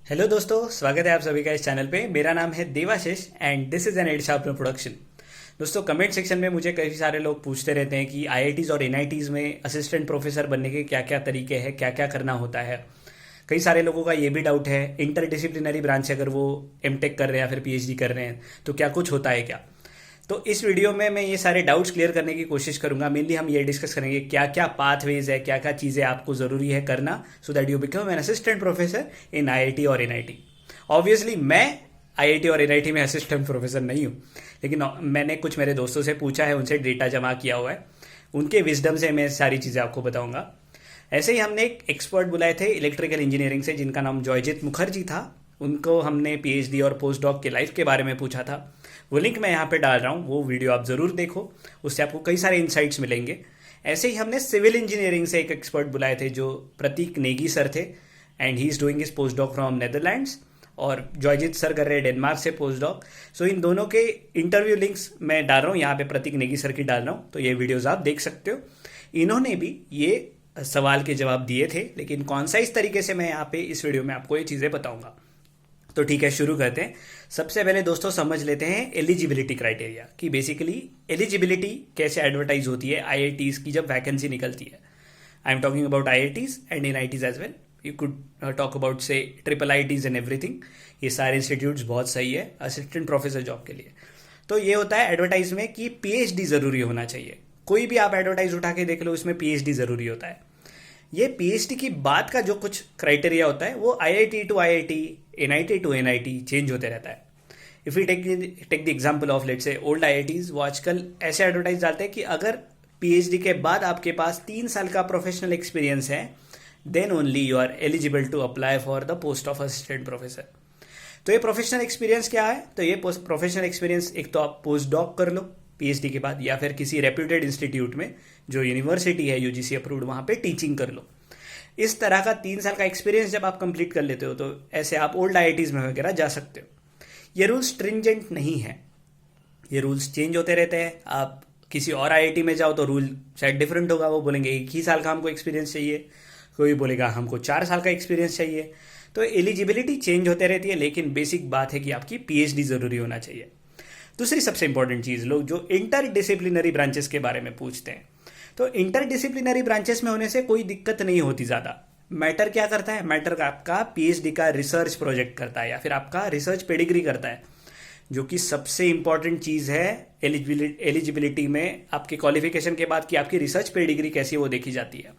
Hello दोस्तों, स्वागत है आप सभी का इस चैनल पे। मेरा नाम है Debashish and this is an ad sharpener production. दोस्तों, कमेंट सेक्शन में मुझे कई सारे लोग पूछते रहते हैं कि आईआईटीज और एनआईटीज में असिस्टेंट प्रोफेसर बनने के क्या क्या तरीके हैं, क्या क्या करना होता है। कई सारे लोगों का ये भी डाउट है, इंटर डिसिप्लिनरी ब्रांच से अगर वो एमटेक कर रहे हैं या फिर पीएचडी कर रहे हैं तो क्या कुछ होता है क्या। तो इस वीडियो में मैं ये सारे डाउट्स क्लियर करने की कोशिश करूंगा। मेनली हम ये डिस्कस करेंगे क्या क्या पाथवेज है, क्या क्या चीज़ें आपको ज़रूरी है करना so that you become an assistant professor in IIT और एनआईटी। ऑब्वियसली मैं आईआईटी और एनआईटी में असिस्टेंट प्रोफेसर नहीं हूँ, लेकिन मैंने कुछ मेरे दोस्तों से पूछा है, उनसे डेटा जमा किया हुआ है, उनके विजडम से मैं सारी चीज़ें आपको बताऊंगा। ऐसे ही हमने एक एक्सपर्ट बुलाए थे इलेक्ट्रिकल इंजीनियरिंग से, जिनका नाम जॉयजीत मुखर्जी था। उनको हमने पीएचडी और पोस्ट डॉक के लाइफ के बारे में पूछा था। वो लिंक मैं यहाँ पे डाल रहा हूँ, वो वीडियो आप ज़रूर देखो, उससे आपको कई सारे इंसाइट्स मिलेंगे। ऐसे ही हमने सिविल इंजीनियरिंग से एक एक्सपर्ट बुलाए थे जो प्रतीक नेगी सर थे, and he is doing his post doc from Netherlands, और जॉयजीत सर कर रहे हैं डेनमार्क से पोस्ट डॉक। सो इन दोनों के इंटरव्यू लिंक्स मैं डाल रहा हूँ यहाँ पे, प्रतीक नेगी सर की डाल रहा हूँ, तो ये वीडियोज़ आप देख सकते हो। इन्होंने भी ये सवाल के जवाब दिए थे, लेकिन कौन सा इस तरीके से मैं यहाँ पे इस वीडियो में आपको ये चीज़ें बताऊंगा। तो ठीक है, शुरू करते हैं। सबसे पहले दोस्तों समझ लेते हैं एलिजिबिलिटी क्राइटेरिया, कि बेसिकली एलिजिबिलिटी कैसे एडवर्टाइज होती है आईआईटीज की जब वैकेंसी निकलती है। I am talking about IITs and NITs as well. You could talk about say triple ITs and everything. ये सारे इंस्टीट्यूट्स बहुत सही है असिस्टेंट प्रोफेसर जॉब के लिए। तो ये होता है एडवर्टाइज में कि पीएचडी ज़रूरी होना चाहिए। कोई भी आप एडवर्टाइज उठा के देख लो, इसमें पीएचडी ज़रूरी होता है। ये पीएचडी की बाद का जो कुछ क्राइटेरिया होता है वो IIT to IIT, NIT to NIT change होते रहता है। If you take the example of let's say old IITs, वो आजकल ऐसे एडवर्टाइज डालते हैं कि अगर पीएचडी के बाद आपके पास 3 साल का प्रोफेशनल एक्सपीरियंस है, then only you are eligible to apply for the post of assistant professor. तो ये प्रोफेशनल एक्सपीरियंस क्या है? तो ये प्रोफेशनल एक्सपीरियंस एक तो आप पोस्ट डॉक कर लो पीएचडी के बाद, या फिर किसी रेप्यूटेड इंस्टीट्यूट में जो यूनिवर्सिटी है यूजीसी अप्रूव्ड, वहाँ पे टीचिंग कर लो। इस तरह का 3 साल का एक्सपीरियंस जब आप कंप्लीट कर लेते हो तो ऐसे आप ओल्ड आईआईटीज में वगैरह जा सकते हो। ये रूल्स स्ट्रिंजेंट नहीं है, ये रूल्स चेंज होते रहते हैं। आप किसी और आईआईटी में जाओ तो रूल शायद डिफरेंट होगा, वो बोलेंगे 1 ही साल का हमको एक्सपीरियंस चाहिए, कोई बोलेगा हमको 4 साल का एक्सपीरियंस चाहिए। तो एलिजिबिलिटी चेंज होते रहती है, लेकिन बेसिक बात है कि आपकी पीएचडी ज़रूरी होना चाहिए। दूसरी सबसे इंपॉर्टेंट चीज़, लोग जो इंटर डिसिप्लिनरी ब्रांचेस के बारे में पूछते हैं, तो इंटर डिसिप्लिनरी ब्रांचेस में होने से कोई दिक्कत नहीं होती ज़्यादा। मैटर क्या करता है? मैटर का आपका पीएचडी का रिसर्च प्रोजेक्ट करता है, या फिर आपका रिसर्च पेडिग्री करता है, जो कि सबसे इंपॉर्टेंट चीज़ है एलिजिबिलिटी में। आपके क्वालिफिकेशन के बाद कि आपकी रिसर्च पेडिग्री कैसी है वो देखी जाती है।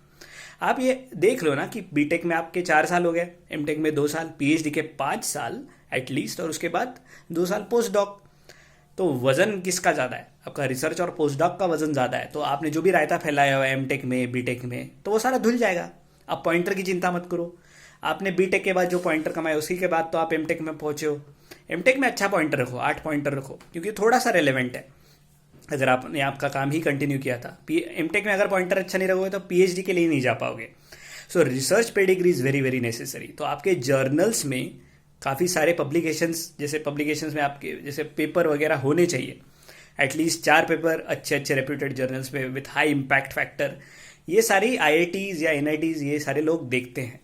आप ये देख लो ना कि बीटेक में आपके 4 साल हो गए, एमटेक में 2 साल, पीएचडी के 5 साल एटलीस्ट, और उसके बाद 2 साल पोस्ट डॉक। तो वजन किसका ज़्यादा है? आपका रिसर्च और पोस्ट डॉक का वजन ज़्यादा है। तो आपने जो भी रायता फैलाया हुआ है एमटेक में, बीटेक में, तो वो सारा धुल जाएगा। आप पॉइंटर की चिंता मत करो। आपने बीटेक के बाद जो पॉइंटर कमाए उसके के बाद तो आप एमटेक में पहुंचे हो। एमटेक में अच्छा पॉइंटर रखो, 8 पॉइंटर रखो, क्योंकि थोड़ा सा रेलेवेंट है। अगर आपने आपका काम ही कंटिन्यू किया था, एमटेक में अगर पॉइंटर अच्छा नहीं रखोगे तो पीएचडी के लिए नहीं जा पाओगे। सो research pedigree is very very necessary. तो आपके जर्नल्स में काफ़ी सारे पब्लिकेशंस, जैसे पब्लिकेशंस में आपके जैसे पेपर वगैरह होने चाहिए, एटलीस्ट 4 पेपर अच्छे अच्छे रेप्यूटेड जर्नल्स में विथ हाई इम्पैक्ट फैक्टर। ये सारी आईआईटीज़ या एनआईटीज़ ये सारे लोग देखते हैं।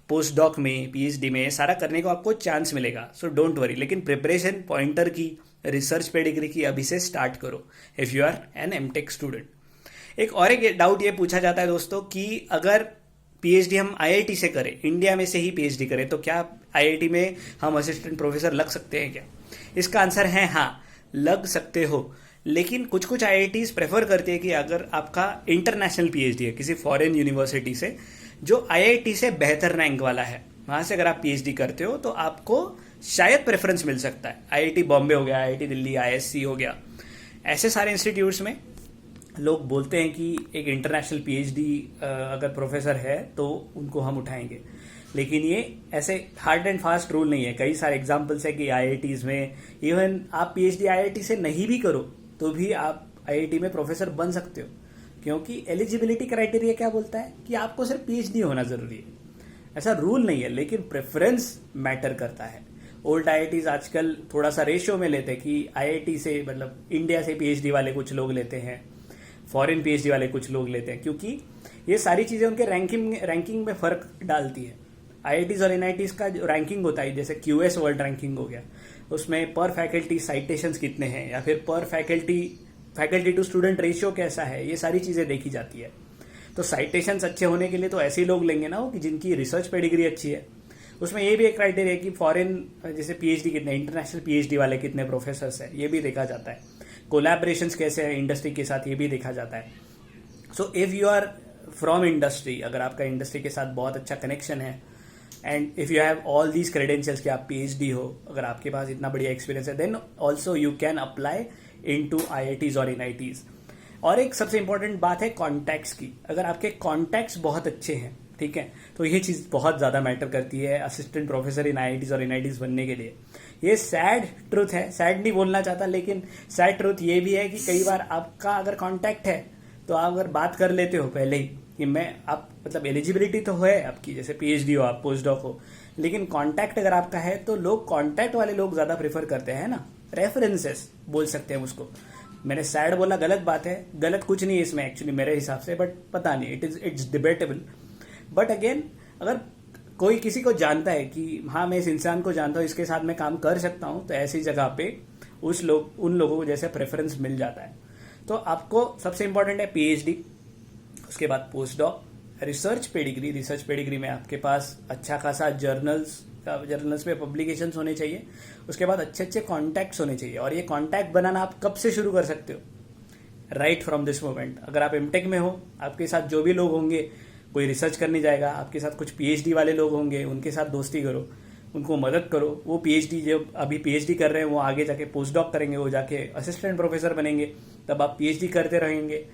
पोस्ट डॉक में, पीएचडी में सारा करने को आपको चांस मिलेगा, सो डोंट वरी। लेकिन प्रिपरेशन पॉइंटर की, रिसर्च पेडिग्री की अभी से स्टार्ट करो if you are an MTech student. एक डाउट ये पूछा जाता है दोस्तों कि अगर पीएचडी हम आईआईटी से करें, इंडिया में से ही पीएचडी करें, तो क्या आईआईटी में हम असिस्टेंट प्रोफेसर लग सकते हैं क्या? इसका आंसर है हाँ, लग सकते हो। लेकिन कुछ कुछ आईआईटीज प्रेफर करती है कि अगर आपका इंटरनेशनल पीएचडी है किसी फॉरेन यूनिवर्सिटी से जो आईआईटी से बेहतर रैंक वाला है, वहाँ से अगर आप पीएचडी करते हो तो आपको शायद प्रेफरेंस मिल सकता है। आईआईटी बॉम्बे हो गया, आईआईटी दिल्ली, आईएससी हो गया, ऐसे सारे इंस्टीट्यूट्स में लोग बोलते हैं कि एक इंटरनेशनल पीएचडी अगर प्रोफेसर है तो उनको हम उठाएंगे। लेकिन ये ऐसे हार्ड एंड फास्ट रूल नहीं है। कई सारे एग्जांपल्स है कि आईआईटीज़ में इवन आप पीएचडी आईआईटी से नहीं भी करो तो भी आप आईआईटी में प्रोफेसर बन सकते हो, क्योंकि एलिजिबिलिटी क्राइटेरिया क्या बोलता है कि आपको सिर्फ पीएचडी होना ज़रूरी है। ऐसा रूल नहीं है, लेकिन प्रेफरेंस मैटर करता है। ओल्ड आईआईटीज आजकल थोड़ा सा रेशियो में लेते हैं कि आईआईटी से, मतलब इंडिया से पीएचडी वाले कुछ लोग लेते हैं, फॉरेन पीएचडी वाले कुछ लोग लेते हैं, क्योंकि ये सारी चीज़ें उनके रैंकिंग में फ़र्क डालती है। आईआईटीज और एनआईटीज का जो रैंकिंग होता है, जैसे क्यूएस वर्ल्ड रैंकिंग हो गया, उसमें पर फैकल्टी साइटेशंस कितने हैं या फिर पर फैकल्टी टू स्टूडेंट रेशियो कैसा है, ये सारी चीज़ें देखी जाती है। तो साइटेशंस अच्छे होने के लिए तो ऐसे ही लोग लेंगे ना वो कि जिनकी रिसर्च पेडिग्री अच्छी है। उसमें ये भी एक क्राइटेरिया है कि फॉरेन जैसे पीएचडी कितने, इंटरनेशनल पीएचडी वाले कितने प्रोफेसर्स हैं, ये भी देखा जाता है। कोलैबोरेशंस कैसे हैं इंडस्ट्री के साथ, ये भी देखा जाता है। So if you are from industry, अगर आपका इंडस्ट्री के साथ बहुत अच्छा कनेक्शन है, and if you have all these credentials कि आप पीएचडी हो, अगर आपके पास इतना बढ़िया एक्सपीरियंस है, then also you can apply into IITs और एनआईटीज। और एक सबसे इंपॉर्टेंट बात है कॉन्टैक्ट्स की। अगर आपके कॉन्टैक्ट्स बहुत अच्छे हैं, ठीक है, तो ये चीज़ बहुत ज़्यादा मैटर करती है असिस्टेंट प्रोफेसर इन आईआईटीज और एनआईटीज बनने के लिए। ये सैड ट्रूथ है, सैड नहीं बोलना चाहता, लेकिन सैड ट्रूथ ये भी है कि कई बार आपका अगर कॉन्टैक्ट है तो आप अगर बात कर लेते हो पहले ही कि आप मतलब एलिजिबिलिटी तो है आपकी, जैसे पीएचडी हो, आप पोस्ट डॉक हो, लेकिन कॉन्टैक्ट अगर आपका है तो लोग कॉन्टैक्ट वाले लोग ज़्यादा प्रेफर करते हैं ना, रेफरेंसेस बोल सकते हैं उसको। मैंने सैड बोला, गलत बात है, गलत कुछ नहीं है इसमें एक्चुअली मेरे हिसाब से, बट पता नहीं, इट्स डिबेटेबल। बट अगेन अगर कोई किसी को जानता है कि हाँ मैं इस इंसान को जानता हूँ, इसके साथ मैं काम कर सकता हूँ, तो ऐसी जगह पे उन लोगों को जैसे प्रेफरेंस मिल जाता है। तो आपको सबसे इंपॉर्टेंट है पीएचडी, उसके बाद पोस्ट डॉक, रिसर्च पेडिग्री में आपके पास अच्छा खासा जर्नल्स में पब्लिकेशंस होने चाहिए, उसके बाद अच्छे अच्छे कॉन्टैक्ट्स होने चाहिए। और ये कॉन्टैक्ट बनाना आप कब से शुरू कर सकते हो? Right from this moment. अगर आप एमटेक में हो, आपके साथ जो भी लोग होंगे, कोई रिसर्च करने जाएगा, आपके साथ कुछ पीएचडी वाले लोग होंगे, उनके साथ दोस्ती करो, उनको मदद करो। वो पीएचडी जो अभी पीएचडी कर रहे हैं, वो आगे जाके पोस्ट डॉक करेंगे, वो जाके असिस्टेंट प्रोफेसर बनेंगे, तब आप पीएचडी करते रहेंगे।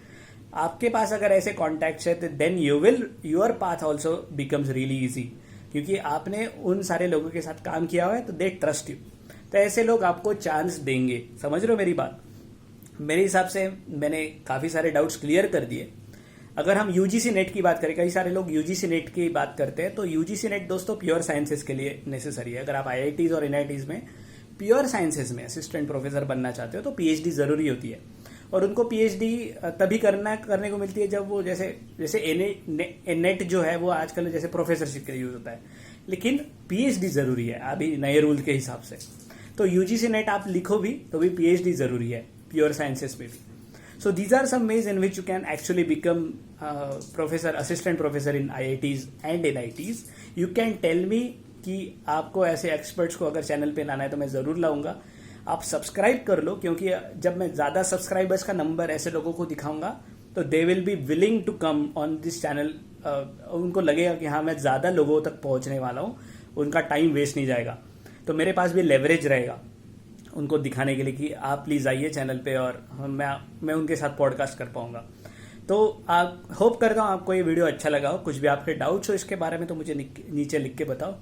आपके पास अगर ऐसे कॉन्टैक्ट्स है तो then your path also becomes really easy, क्योंकि आपने उन सारे लोगों के साथ काम किया हुआ है, तो दे ट्रस्ट यू। तो ऐसे लोग आपको चांस देंगे। समझ रहे हो मेरी बात? मेरे हिसाब से मैंने काफ़ी सारे डाउट्स क्लियर कर दिए। अगर हम यूजीसी नेट की बात करें, कई सारे लोग यूजीसी नेट की बात करते हैं, तो यूजीसी नेट दोस्तों प्योर साइंसेज के लिए नेसेसरी है। अगर आप आईआईटीज और एनआईटीज में प्योर साइंसेज में असिस्टेंट प्रोफेसर बनना चाहते हो तो पीएचडी ज़रूरी होती है। और उनको पीएचडी तभी करने को मिलती है जब वो जैसे नेट जो है वो आजकल जैसे प्रोफेसरशिप के लिए यूज होता है, लेकिन पीएचडी ज़रूरी है अभी नए रूल के हिसाब से। तो यूजीसी नेट आप लिखो भी तो भी पीएचडी ज़रूरी है प्योर साइंसेज में भी। So these are some ways in which you can actually become assistant professor in IITs and NITs. You can tell me कि आपको ऐसे एक्सपर्ट्स को अगर चैनल पे लाना है तो मैं ज़रूर लाऊंगा। आप सब्सक्राइब कर लो, क्योंकि जब मैं ज़्यादा सब्सक्राइबर्स का नंबर ऐसे लोगों को दिखाऊंगा तो they will be willing to come on this channel. उनको लगेगा कि हाँ मैं ज़्यादा लोगों तक पहुँचने वाला हूँ, उनका टाइम वेस्ट नहीं जाएगा, तो मेरे पास भी लेवरेज रहेगा उनको दिखाने के लिए कि आप प्लीज़ आइए चैनल पे और मैं उनके साथ पॉडकास्ट कर पाऊंगा। तो आप होप करता हूँ आपको ये वीडियो अच्छा लगा हो। कुछ भी आपके डाउट्स हो इसके बारे में तो मुझे नीचे लिख के बताओ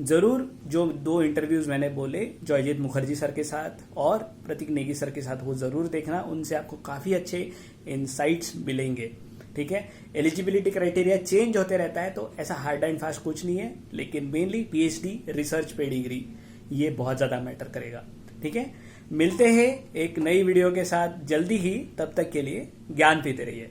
ज़रूर। जो 2 इंटरव्यूज़ मैंने बोले जॉयजीत मुखर्जी सर के साथ और प्रतीक नेगी सर के साथ, वो ज़रूर देखना, उनसे आपको काफ़ी अच्छे इनसाइट्स मिलेंगे। ठीक है, एलिजिबिलिटी क्राइटेरिया चेंज होते रहता है, तो ऐसा हार्ड एंड फास्ट कुछ नहीं है, लेकिन मेनली पीएचडी, रिसर्च पेडिग्री, ये बहुत ज़्यादा मैटर करेगा। ठीक है, मिलते हैं एक नई वीडियो के साथ जल्दी ही। तब तक के लिए ज्ञान पीते रहिए।